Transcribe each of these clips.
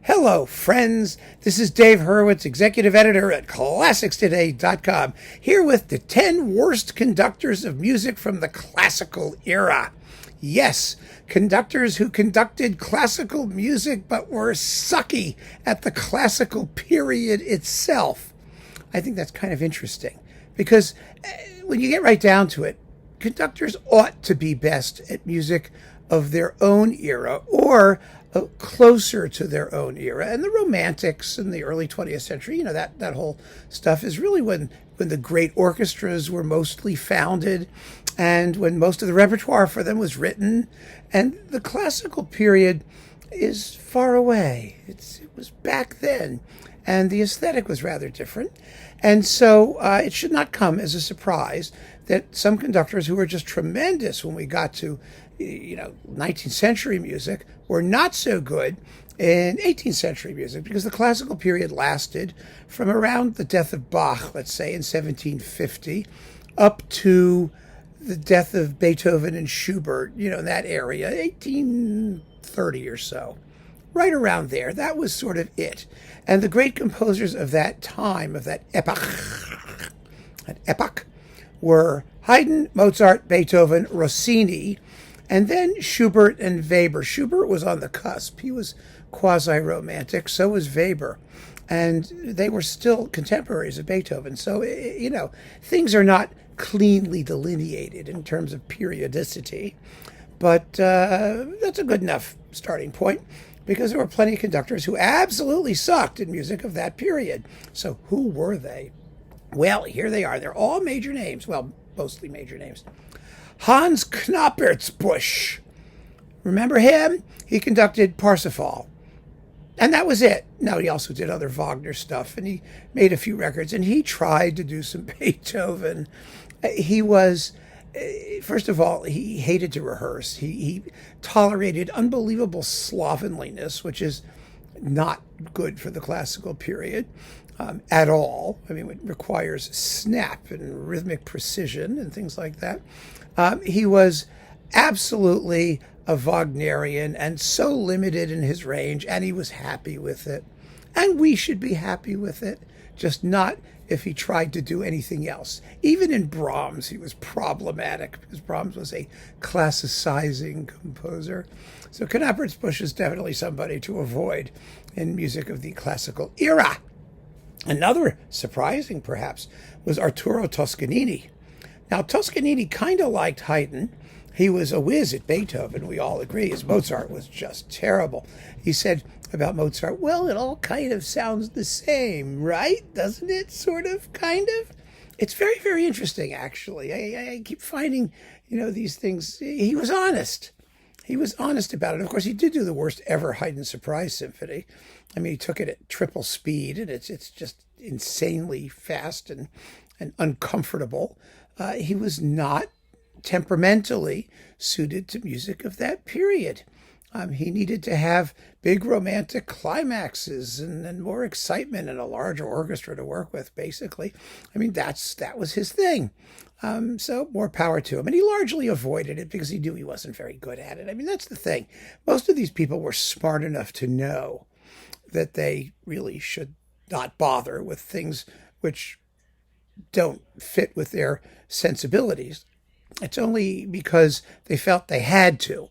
Hello, friends. This is Dave Hurwitz, executive editor at ClassicsToday.com, here with the 10 worst conductors of music from the classical era. Yes, conductors who conducted classical music but were sucky at the classical period itself. I think that's kind of interesting because when you get right down to it, conductors ought to be best at music of their own era or closer to their own era. And the Romantics in the early 20th century, that whole stuff is really when the great orchestras were mostly founded and when most of the repertoire for them was written. And the classical period is far away. It was back then, and the aesthetic was rather different. And so it should not come as a surprise that some conductors who were just tremendous when we got to 19th century music were not so good in 18th century music, because the classical period lasted from around the death of Bach, let's say in 1750, up to the death of Beethoven and Schubert, in that area, 1830 or so. Right around there. That was sort of it. And the great composers of that time, of that epoch, were Haydn, Mozart, Beethoven, Rossini, and then Schubert and Weber. Schubert was on the cusp. He was quasi-romantic. So was Weber. And they were still contemporaries of Beethoven. So, things are not cleanly delineated in terms of periodicity. But that's a good enough starting point, because there were plenty of conductors who absolutely sucked in music of that period. So who were they? Well, here they are. They're all major names. Well, mostly major names. Hans Knappertsbusch. Remember him? He conducted Parsifal. And that was it. Now, he also did other Wagner stuff, and he made a few records, and he tried to do some Beethoven. He was, first of all, he hated to rehearse. He tolerated unbelievable slovenliness, which is not good for the classical period at all. I mean, it requires snap and rhythmic precision and things like that. He was absolutely a Wagnerian and so limited in his range, and he was happy with it. And we should be happy with it, just not if he tried to do anything else. Even in Brahms, he was problematic, because Brahms was a classicizing composer. So Knappertsbusch is definitely somebody to avoid in music of the classical era. Another surprising, perhaps, was Arturo Toscanini. Now, Toscanini kind of liked Haydn. He was a whiz at Beethoven, we all agree. His Mozart was just terrible. He said about Mozart, well, it all kind of sounds the same, right? Doesn't it? Sort of, kind of. It's very, very interesting, actually. I keep finding, these things. He was honest. He was honest about it. Of course, he did do the worst ever Haydn Surprise Symphony. I mean, he took it at triple speed, and it's just insanely fast and uncomfortable. He was not temperamentally suited to music of that period. He needed to have big romantic climaxes and more excitement and a larger orchestra to work with, basically. I mean, that was his thing. So more power to him. And he largely avoided it because he knew he wasn't very good at it. I mean, that's the thing. Most of these people were smart enough to know that they really should not bother with things which don't fit with their sensibilities. It's only because they felt they had to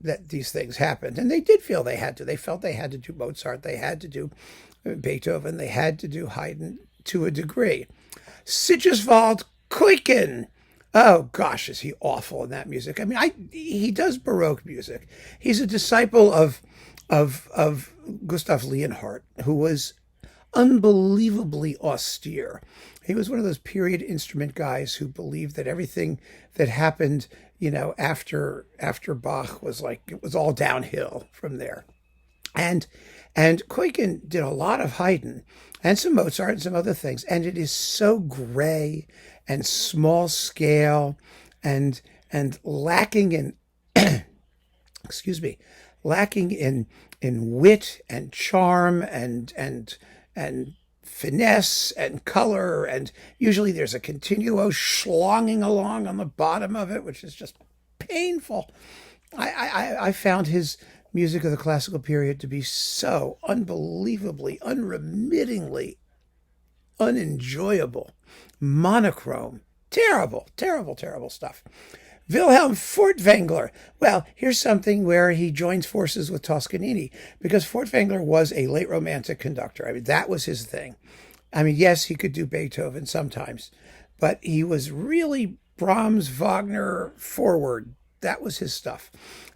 that these things happened. And they did feel they had to. They felt they had to do Mozart. They had to do Beethoven. They had to do Haydn to a degree. Sigiswald Kuijken. Oh, gosh, is he awful in that music. I mean, he does Baroque music. He's a disciple of Gustav Leonhardt, who was unbelievably austere. He was one of those period instrument guys who believed that everything that happened, after Bach was like, it was all downhill from there. And Kuijken did a lot of Haydn and some Mozart and some other things. And it is so gray and small scale and lacking in, lacking in wit and charm and finesse and color, and usually there's a continuo schlonging along on the bottom of it, which is just painful. I found his music of the classical period to be so unbelievably, unremittingly unenjoyable, monochrome, terrible, terrible, terrible stuff. Wilhelm Furtwängler. Well, here's something where he joins forces with Toscanini, because Furtwängler was a late Romantic conductor. I mean, that was his thing. I mean, yes, he could do Beethoven sometimes, but he was really Brahms, Wagner forward. That was his stuff.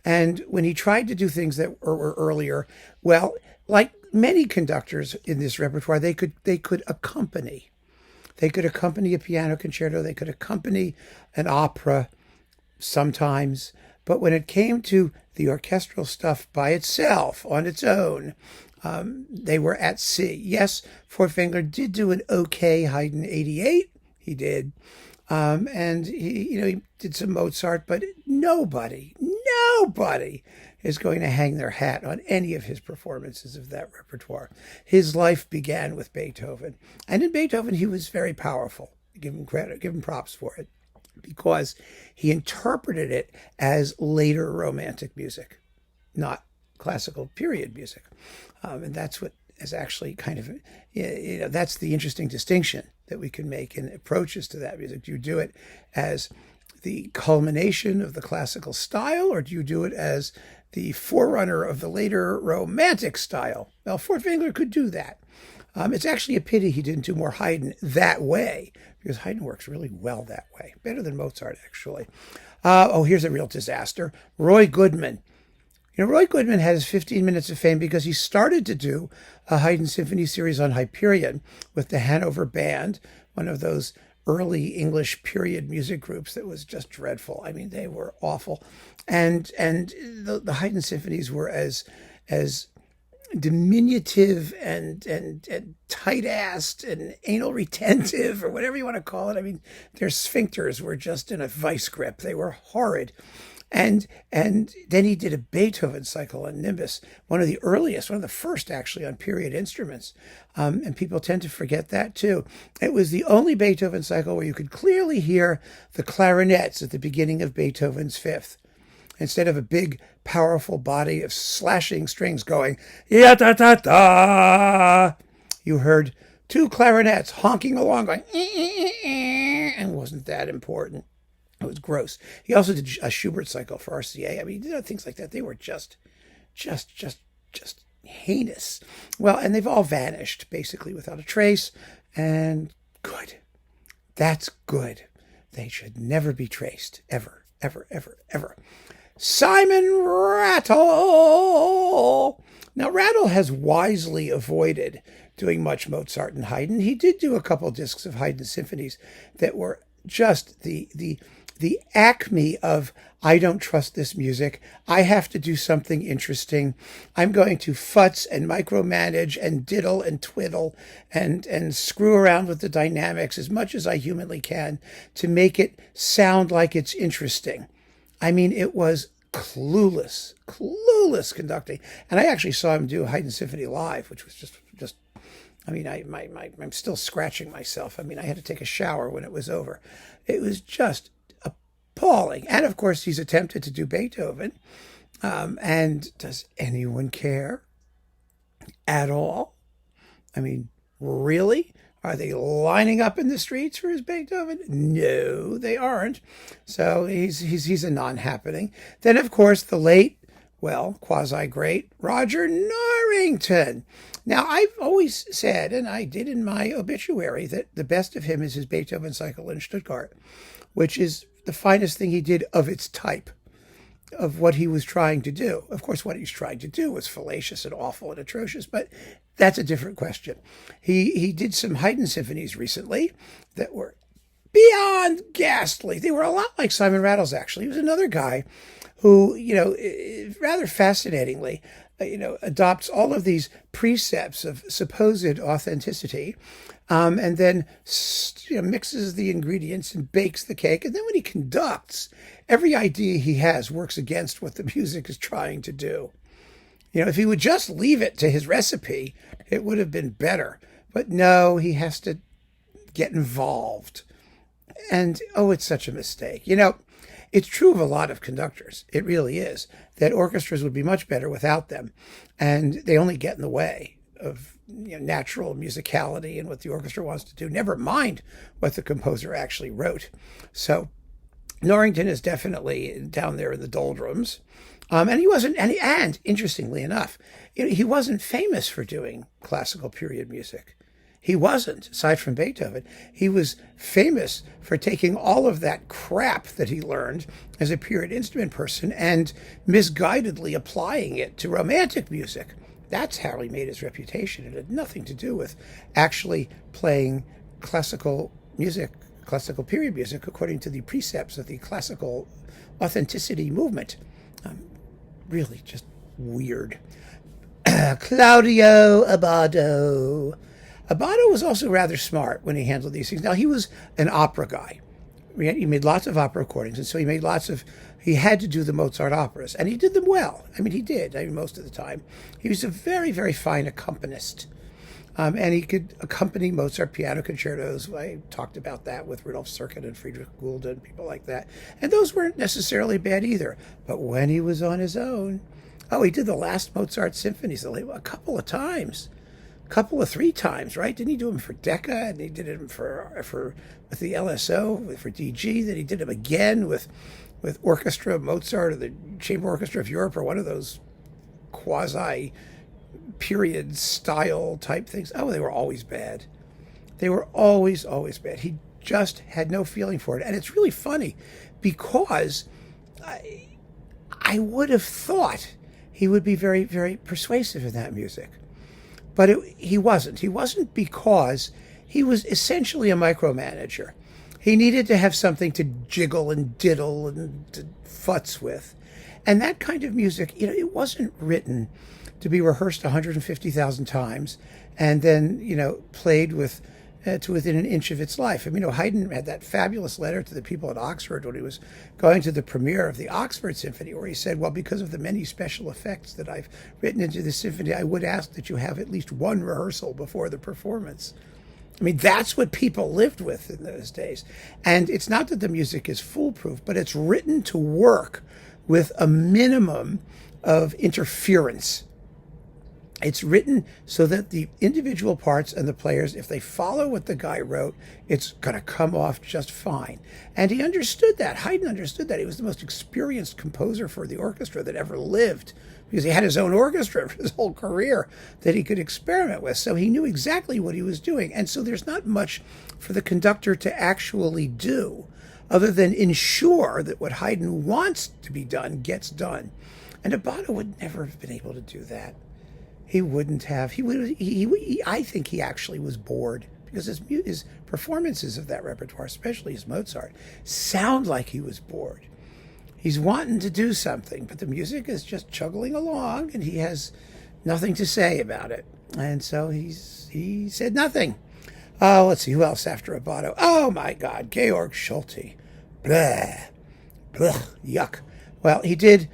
And when he tried to do things that were earlier, well, like many conductors in this repertoire, they could accompany. They could accompany a piano concerto. They could accompany an opera sometimes. But when it came to the orchestral stuff by itself, on its own, they were at sea. Yes, Furtwängler did do an okay Haydn 88. He did. And he did some Mozart, but nobody is going to hang their hat on any of his performances of that repertoire. His life began with Beethoven. And in Beethoven, he was very powerful. Give him credit, give him props for it, because he interpreted it as later Romantic music, not classical period music. And that's what is actually kind of, that's the interesting distinction that we can make in approaches to that music. Do you do it as the culmination of the classical style, or do you do it as the forerunner of the later Romantic style? Well, Furtwängler could do that. It's actually a pity he didn't do more Haydn that way, because Haydn works really well that way. Better than Mozart, actually. Here's a real disaster. Roy Goodman. Roy Goodman has 15 minutes of fame because he started to do a Haydn symphony series on Hyperion with the Hanover Band, one of those early English period music groups that was just dreadful. I mean, they were awful. And the Haydn symphonies were as diminutive and tight-assed and anal retentive, or whatever you want to call it. I mean, their sphincters were just in a vice grip. They were horrid. And then he did a Beethoven cycle on Nimbus, one of the first actually on period instruments. And people tend to forget that too. It was the only Beethoven cycle where you could clearly hear the clarinets at the beginning of Beethoven's Fifth. Instead of a big, powerful body of slashing strings going, ya-da-da-da, you heard two clarinets honking along going, and wasn't that important. It was gross. He also did a Schubert cycle for RCA. I mean, he did things like that. They were just heinous. Well, and they've all vanished, basically, without a trace. And good. That's good. They should never be traced. Ever, ever, ever, ever. Simon Rattle. Now, Rattle has wisely avoided doing much Mozart and Haydn. He did do a couple discs of Haydn symphonies that were just the acme of, I don't trust this music. I have to do something interesting. I'm going to futz and micromanage and diddle and twiddle and screw around with the dynamics as much as I humanly can to make it sound like it's interesting. I mean, it was clueless conducting. And I actually saw him do a Haydn Symphony live, which was just I mean, I'm still scratching myself. I mean, I had to take a shower when it was over. It was just appalling. And of course, he's attempted to do Beethoven. And does anyone care at all? I mean, really? Are they lining up in the streets for his Beethoven? No, they aren't. So he's a non-happening. Then, of course, the late, quasi-great Roger Norrington. Now, I've always said, and I did in my obituary, that the best of him is his Beethoven cycle in Stuttgart, which is the finest thing he did of its type, of what he was trying to do. Of course, what he's trying to do was fallacious and awful and atrocious, but that's a different question. He did some Haydn symphonies recently that were beyond ghastly. They were a lot like Simon Rattle's, actually. He was another guy who, rather fascinatingly, adopts all of these precepts of supposed authenticity, and then mixes the ingredients and bakes the cake. And then when he conducts, every idea he has works against what the music is trying to do. If he would just leave it to his recipe, it would have been better. But no, he has to get involved. And, it's such a mistake. it's true of a lot of conductors. It really is. That orchestras would be much better without them. And they only get in the way of natural musicality and what the orchestra wants to do, never mind what the composer actually wrote. So Norrington is definitely down there in the doldrums. And he wasn't, and interestingly enough, he wasn't famous for doing classical period music. He wasn't, aside from Beethoven. He was famous for taking all of that crap that he learned as a period instrument person and misguidedly applying it to romantic music. That's how he made his reputation. It had nothing to do with actually playing classical music, classical period music, according to the precepts of the classical authenticity movement. Really just weird. Claudio Abbado. Abbado was also rather smart when he handled these things. Now, he was an opera guy. He made lots of opera recordings, and so he had to do the Mozart operas, and he did them well. He did, most of the time. He was a very, very fine accompanist, and he could accompany Mozart piano concertos. I talked about that with Rudolf Serkin and Friedrich Gulda and people like that, and those weren't necessarily bad either. But when he was on his own, he did the last Mozart symphonies a couple of times. Three times, right? Didn't he do them for Decca? And he did them with the LSO, for DG. Then he did them again with Orchestra Mozart or the Chamber Orchestra of Europe or one of those quasi period style type things. They were always bad. They were always bad. He just had no feeling for it. And it's really funny because I would have thought he would be very, very persuasive in that music. But he wasn't. He wasn't because he was essentially a micromanager. He needed to have something to jiggle and diddle and to futz with. And that kind of music, it wasn't written to be rehearsed 150,000 times and then, played to within an inch of its life. Haydn had that fabulous letter to the people at Oxford when he was going to the premiere of the Oxford Symphony, where he said, well, because of the many special effects that I've written into the symphony, I would ask that you have at least one rehearsal before the performance. That's what people lived with in those days. And it's not that the music is foolproof, but it's written to work with a minimum of interference. It's written so that the individual parts and the players, if they follow what the guy wrote, it's going to come off just fine. And he understood that. Haydn understood that. He was the most experienced composer for the orchestra that ever lived because he had his own orchestra for his whole career that he could experiment with. So he knew exactly what he was doing. And so there's not much for the conductor to actually do other than ensure that what Haydn wants to be done gets done. And Abbado would never have been able to do that. He wouldn't have. I think he actually was bored because his performances of that repertoire, especially his Mozart, sound like he was bored. He's wanting to do something, but the music is just chugging along, and he has nothing to say about it. And so he said nothing. Let's see, who else after Abbado? Oh, my God, Georg Solti. Blah, blah, yuck. Well, he did...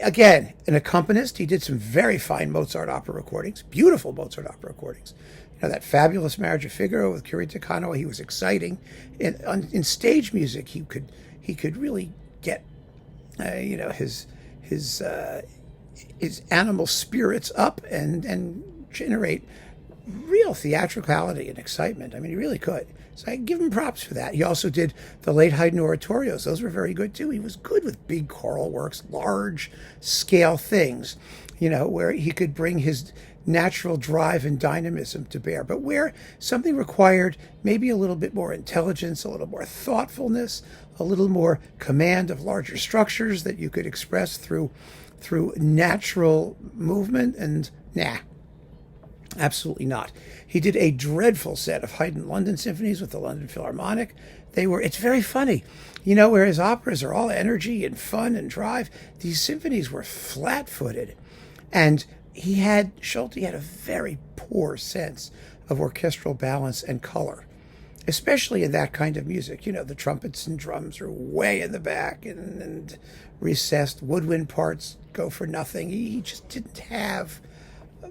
Again, an accompanist. He did some very fine Mozart opera recordings, beautiful Mozart opera recordings. That fabulous Marriage of Figaro with Chiarita Canova, he was exciting. In stage music, he could really get, his animal spirits up and generate real theatricality and excitement. He really could. So I give him props for that. He also did the late Haydn oratorios. Those were very good, too. He was good with big choral works, large-scale things, where he could bring his natural drive and dynamism to bear. But where something required maybe a little bit more intelligence, a little more thoughtfulness, a little more command of larger structures that you could express through natural movement, and absolutely not. He did a dreadful set of Haydn London symphonies with the London Philharmonic. It's very funny. Where his operas are all energy and fun and drive, these symphonies were flat-footed. And Solti had a very poor sense of orchestral balance and color, especially in that kind of music. The trumpets and drums are way in the back and recessed. Woodwind parts go for nothing. He just didn't have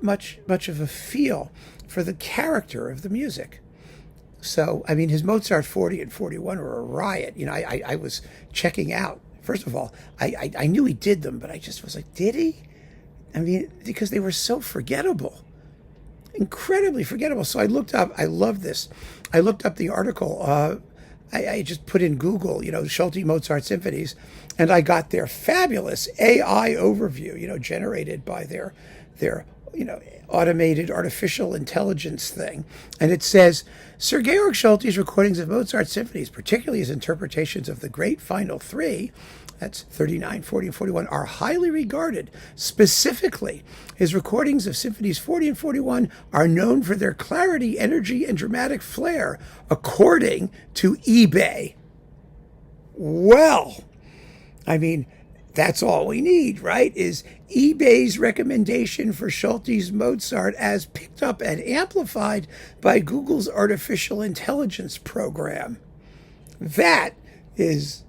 much of a feel for the character of the music. So, his Mozart 40 and 41 were a riot. I was checking out first of all, I knew he did them, but I just was like, did he? I mean, because they were so forgettable, incredibly forgettable. So I looked up, I love this. I looked up the article. I just put in Google, Solti Mozart symphonies, and I got their fabulous AI overview, generated by their automated artificial intelligence thing. And it says, Sir Georg Solti's recordings of Mozart symphonies, particularly his interpretations of the great final three, that's 39, 40, and 41, are highly regarded. Specifically, his recordings of symphonies 40 and 41 are known for their clarity, energy, and dramatic flair, according to eBay. Well, I mean, that's all we need, right? Is eBay's recommendation for Solti's Mozart as picked up and amplified by Google's artificial intelligence program. That is,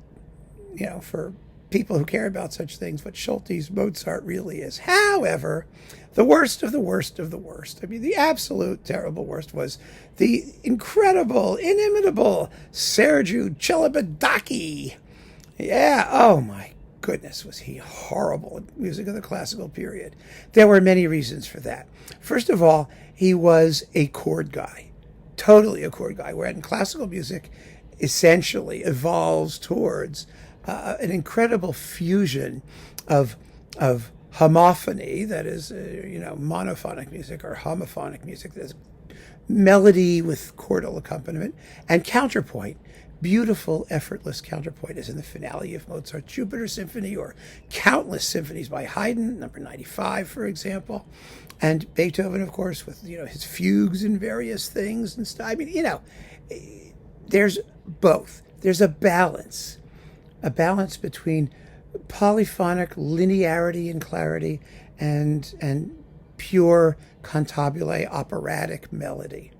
for people who care about such things, what Solti's Mozart really is. However, the worst of the worst of the worst, I mean, the absolute terrible worst, was the incredible, inimitable Sergiu Celibidache. Yeah, oh my goodness, was he horrible in music of the classical period. There were many reasons for that. First of all, he was a chord guy, totally a chord guy, where in classical music essentially evolves towards an incredible fusion of homophony, that is, monophonic music, or homophonic music, that is melody with chordal accompaniment, and counterpoint. Beautiful, effortless counterpoint, as in the finale of Mozart's Jupiter Symphony, or countless symphonies by Haydn, number 95, for example, and Beethoven, of course, with his fugues and various things and stuff. I mean, there's both. There's a balance between polyphonic linearity and clarity and pure cantabile operatic melody.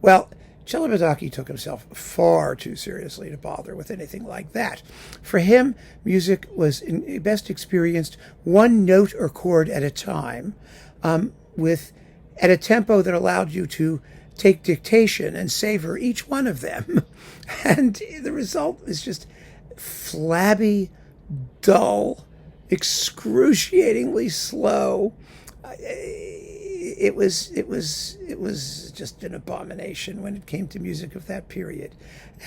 Well, Celibidache took himself far too seriously to bother with anything like that. For him, music was best experienced one note or chord at a time, at a tempo that allowed you to take dictation and savor each one of them. And the result is just flabby, dull, excruciatingly slow. It was just an abomination when it came to music of that period.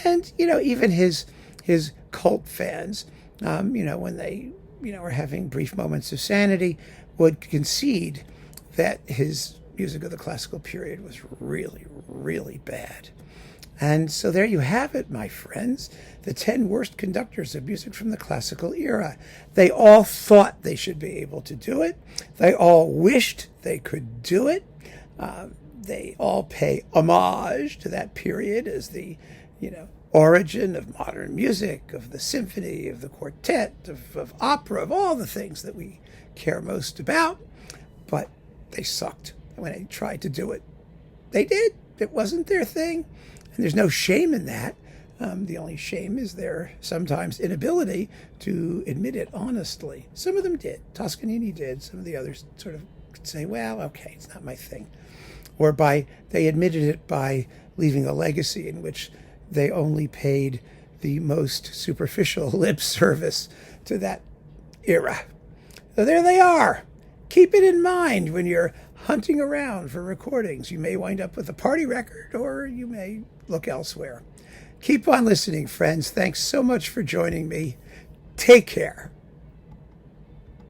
And even his cult fans, when they were having brief moments of sanity, would concede that his music of the classical period was really, really bad. And so there you have it, my friends, the 10 worst conductors of music from the classical era. They all thought they should be able to do it. They all wished they could do it. They all pay homage to that period as the, origin of modern music, of the symphony, of the quartet, of opera, of all the things that we care most about. But they sucked when they tried to do it. They did. It wasn't their thing. And there's no shame in that. The only shame is their sometimes inability to admit it honestly. Some of them did. Toscanini did. Some of the others sort of could say, well, okay, it's not my thing. Or they admitted it by leaving a legacy in which they only paid the most superficial lip service to that era. So there they are. Keep it in mind when you're hunting around for recordings. You may wind up with a party record, or you may look elsewhere. Keep on listening, friends. Thanks so much for joining me. Take care.